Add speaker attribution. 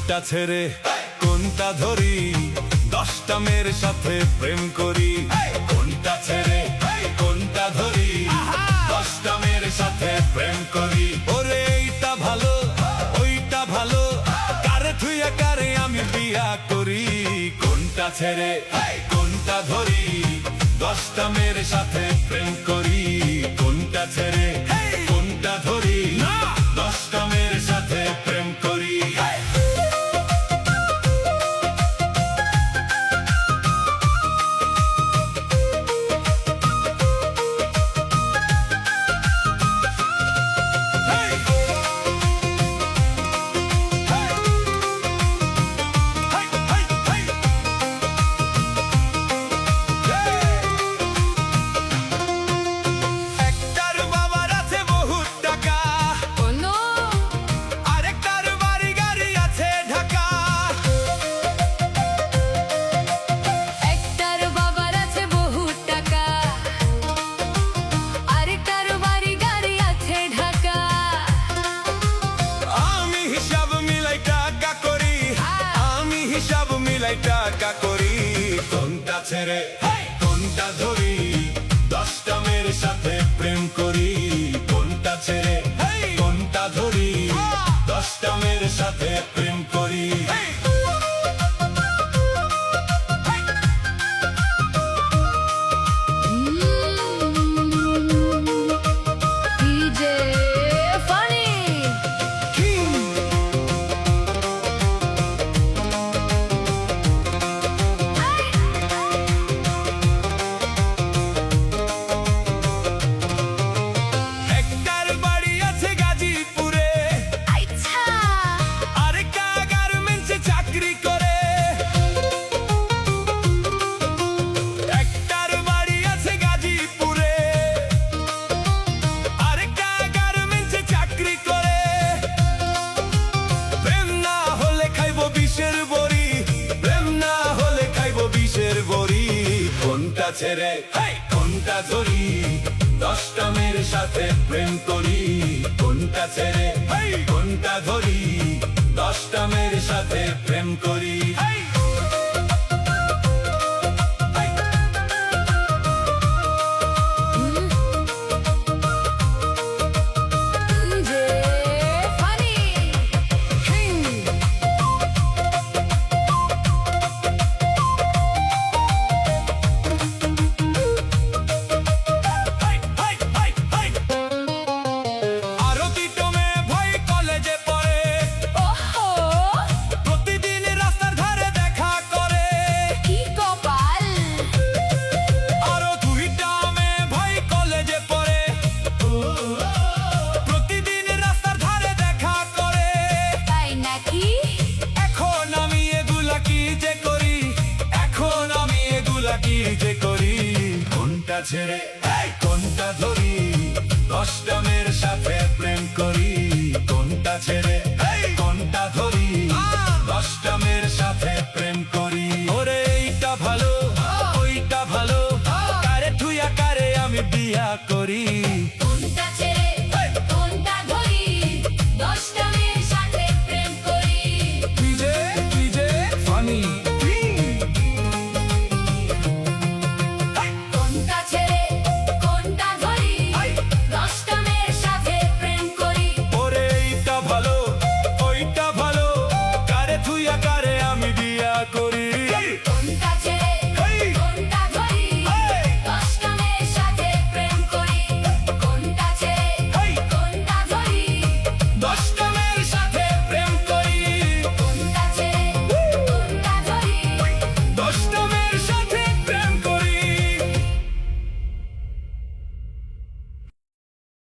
Speaker 1: কোনটা ছেড়ে কোনটা ধরি, 10টা মেয়ের সাথে প্রেম করি। কোনটা ছেড়ে কোনটা ধরি, 10টা মেয়ের সাথে প্রেম করি। ওরে এইটা ভালো ওইটা ভালো, কারে থুইয়া কারে আমি বিয়া করি। কোনটা ছেড়ে কোনটা ধরি, 10টা মেয়ের সাথে প্রেম করি। কোনটা ছেড়ে কোনটা ধরি, 10টা মেয়ের সাথে প্রেম করি। টাকা করি। কোনটা ছেড়ে কোনটা ধরি, 10টা মেয়ের সাথে প্রেম করি। কোনটা ছেড়ে কোনটা ধরি, 10টা মেয়ের সাথে প্রেম করি। কোনটা ছেড়ে কোনটা ধরি, 10টা মেয়ের সাথে প্রেম করি। কোনটা ছেড়ে কোনটা ধরি, 10টা মেয়ের সাথে প্রেম করি। কি যে করি, কোনটা ছেড়ে কোনটা ধরি, 10টা মেয়ের সাথে প্রেম করি। কোনটা ছেড়ে কোনটা ধরি, 10টা মেয়ের সাথে প্রেম করি। ওরে এইটা ভালো ওইটা ভালো, কারে থুইয়া কারে আমি বিয়া করি।